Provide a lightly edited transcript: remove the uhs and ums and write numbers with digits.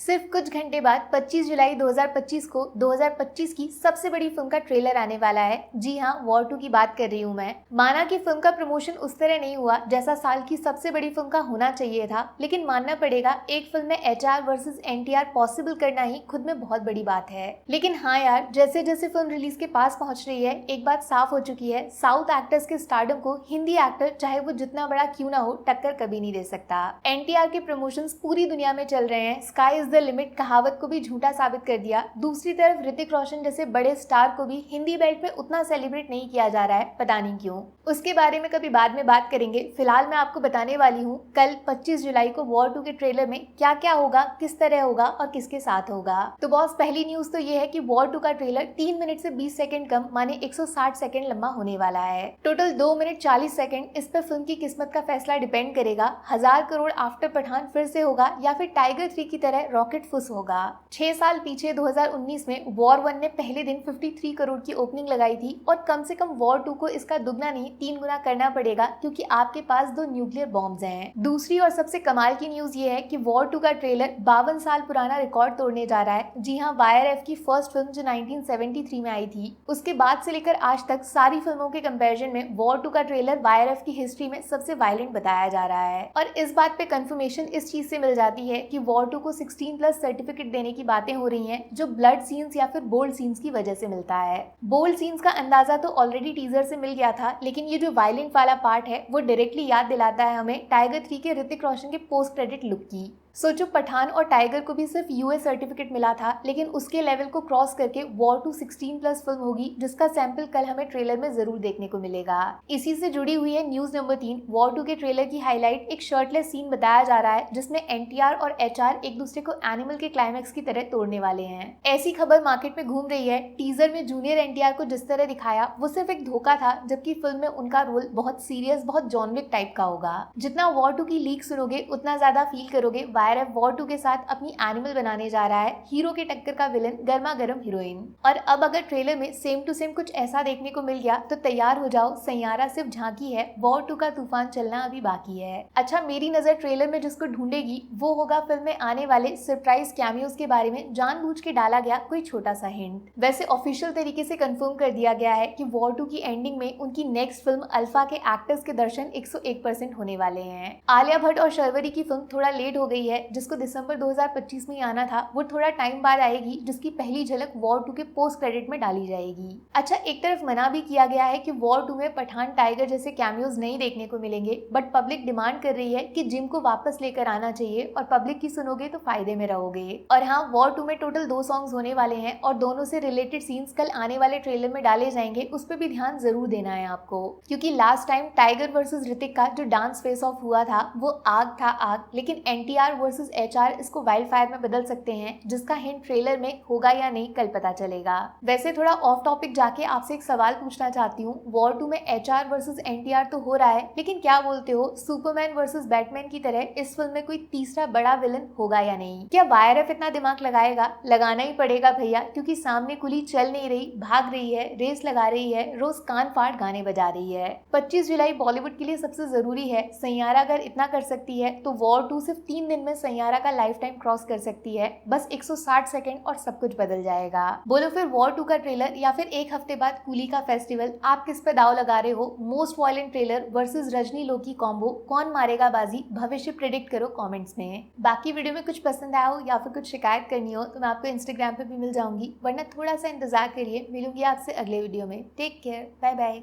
सिर्फ कुछ घंटे बाद 25 जुलाई 2025 को 2025 की सबसे बड़ी फिल्म का ट्रेलर आने वाला है। जी हाँ, वॉर 2 की बात कर रही हूँ मैं। माना कि फिल्म का प्रमोशन उस तरह नहीं हुआ जैसा साल की सबसे बड़ी फिल्म का होना चाहिए था, लेकिन मानना पड़ेगा एक फिल्म में एचआर वर्सेस एनटीआर पॉसिबल करना ही खुद में बहुत बड़ी बात है। लेकिन हाँ यार, जैसे जैसे फिल्म रिलीज के पास पहुंच रही है, एक बात साफ हो चुकी है, साउथ एक्टर्स के स्टारडम को हिंदी एक्टर चाहे वो जितना बड़ा क्यों ना हो टक्कर कभी नहीं दे सकता। एनटीआर के प्रमोशंस पूरी दुनिया में चल रहे हैं। स्काई इज द लिमिट कहावत को भी झूठा साबित कर दिया। दूसरी तरफ ऋतिक रोशन जैसे बड़े स्टार को भी हिंदी बेल्ट में उतना सेलिब्रेट नहीं किया जा रहा है, पता नहीं क्यों। उसके बारे में कभी बाद में बात करेंगे। फिलहाल मैं आपको बताने वाली हूँ कल 25 जुलाई को वॉर 2 के ट्रेलर में क्या क्या होगा, किस तरह होगा और किसके साथ होगा। तो बॉस, पहली न्यूज तो ये है कि वॉर 2 का ट्रेलर 3 मिनट से 20 सेकंड कम माने 160 सेकंड लंबा होने वाला है। Total 2 minute 40 second. इस पर फिल्म की किस्मत का फैसला डिपेंड करेगा। 1000 करोड़ आफ्टर पठान फिर से होगा या फिर टाइगर 3 की तरह रॉकेट फुस होगा। 6 साल पीछे 2019 में वॉर 1 ने पहले दिन 53 करोड़ की ओपनिंग लगाई थी और कम से कम वॉर 2 को इसका दुगना नहीं 3 गुना करना पड़ेगा, क्योंकि आपके पास 2 न्यूक्लियर बॉम्ब्स हैं। दूसरी और सबसे कमाल की न्यूज ये है कि वॉर 2 का ट्रेलर 52 साल पुराना रिकॉर्ड तोड़ने जा रहा है। जी हाँ, वाईआरएफ की फर्स्ट फिल्म जो 1973 में आई थी, उसके बाद से लेकर आज तक सारी फिल्मों के कंपैरिजन में वॉर 2 का ट्रेलर वाईआरएफ की हिस्ट्री में सबसे वायलेंट बताया जा रहा है। और इस बात पे कंफर्मेशन इस चीज से मिल जाती है कि वॉर 2 को 16+ सर्टिफिकेट देने की बातें हो रही हैं, जो ब्लड सीन्स या फिर बोल्ड सीन्स की वजह से मिलता है। बोल्ड सीन्स का अंदाजा तो ऑलरेडी टीजर से मिल गया था, लेकिन ये जो वायलेंट वाला पार्ट है वो डायरेक्टली याद दिलाता है हमें टाइगर 3 के ऋतिक रोशन के पोस्ट क्रेडिट लुक की। सोचो, पठान और टाइगर को भी सिर्फ यूएस सर्टिफिकेट मिला था, लेकिन उसके लेवल को क्रॉस करके वॉर 2 16+ फिल्म होगी, जिसका सैंपल कल हमें ट्रेलर में जरूर देखने को मिलेगा। इसी से जुड़ी हुई है न्यूज नंबर 3। वॉर 2 के ट्रेलर की हाईलाइट एक शर्टलेस सीन बताया जा रहा है, जिसमें एनटीआर और एचआर एक दूसरे को एनिमल के क्लाइमैक्स की तरह तोड़ने वाले हैं। ऐसी खबर मार्केट में घूम रही है। टीजर में जूनियर एनटीआर को जिस तरह दिखाया वो सिर्फ एक धोखा था, जबकि फिल्म में उनका रोल बहुत सीरियस, बहुत जॉन विक टाइप का होगा। जितना वॉर 2 की लीक सुनोगे उतना ज्यादा फील करोगे वाईआरएफ वॉर 2 के साथ अपनी एनिमल बनाने जा रहा है। हीरो के टक्कर का विलन, गर्मा गर्म हीरोइन। और अब अगर ट्रेलर में सेम टू सेम कुछ ऐसा देखने को मिल गया तो तैयार हो जाओ, सैयारा सिर्फ झांकी है, वॉर 2 का तूफान चलना अभी बाकी है। अच्छा, मेरी नजर ट्रेलर में जिसको ढूंढेगी वो होगा फिल्म में आने वाले सरप्राइज कैमियोज के बारे में जानबूझ के डाला गया कोई छोटा सा हिंट। वैसे ऑफिशियल तरीके से कंफर्म कर दिया गया है कि वॉर 2 की एंडिंग में उनकी नेक्स्ट फिल्म अल्फा के एक्टर्स के दर्शन 101% होने वाले हैं। आलिया भट्ट और शर्वरी की फिल्म थोड़ा लेट हो गई है, जिसको दिसंबर 2025 में आना था, वो थोड़ा टाइम बाद आएगी, जिसकी पहली झलक वॉर 2 के पोस्ट क्रेडिट में डाली जाएगी। अच्छा, एक तरफ मना भी किया गया है कि वॉर 2 में पठान टाइगर जैसे कैमियोज नहीं देखने को मिलेंगे, बट पब्लिक डिमांड कर रही है कि जिम को वापस लेकर आना चाहिए और पब्लिक की सुनोगे तो फायदे में रहोगे। और हाँ, वॉर 2 में टोटल 2 सॉन्ग्स होने वाले हैं और दोनों से रिलेटेड सीन्स कल आने वाले ट्रेलर में डाले जाएंगे। उस पर भी ध्यान जरूर देना है आपको, क्योंकि last time tiger versus Hrithik का जो डांस फेस ऑफ हुआ था वो आग था आग, लेकिन एनटीआर वर्सेस एचआर इसको वाइल्ड फायर में बदल सकते हैं, जिसका हिंट ट्रेलर में होगा या नहीं कल पता चलेगा। वैसे थोड़ा ऑफ टॉपिक जाके आपसे एक सवाल पूछना चाहती हूँ। वॉर 2 में एचआर वर्सेस एनटीआर तो हो रहा है, लेकिन क्या बोलते हो, सुपरमैन वर्सेस बैटमैन की तरह इस फिल्म में कोई तीसरा बड़ा विलन होगा या नहीं? क्या वाईआरएफ इतना दिमाग लगाएगा? लगाना ही पड़ेगा भैया, क्योंकि सामने कुली चल नहीं रही, भाग रही है, रेस लगा रही है, रोज कान फाड़ गाने बजा रही है। 25 जुलाई बॉलीवुड के लिए सबसे जरूरी है। सैयारा अगर इतना कर सकती है तो वॉर 2 सिर्फ 3 दिन में सैयारा का लाइफ टाइम क्रॉस कर सकती है। बस 160 सेकंड और सब कुछ बदल जाएगा। बोलो फिर वॉर 2 का ट्रेलर या फिर एक हफ्ते बाद कूली का फेस्टिवल, आप किस पे दाव लगा रहे हो? Most violent trailer versus Rajni Loki combo, कौन मारेगा बाजी? भविष्य प्रेडिक्ट करो कमेंट्स में। बाकी वीडियो में कुछ पसंद आया हो या फिर कुछ शिकायत करनी हो तो मैं आपको इंस्टाग्राम पे भी मिल जाऊंगी, वरना थोड़ा सा इंतजार करिए, मिलूंगी आपसे अगले वीडियो में। Take care, bye bye.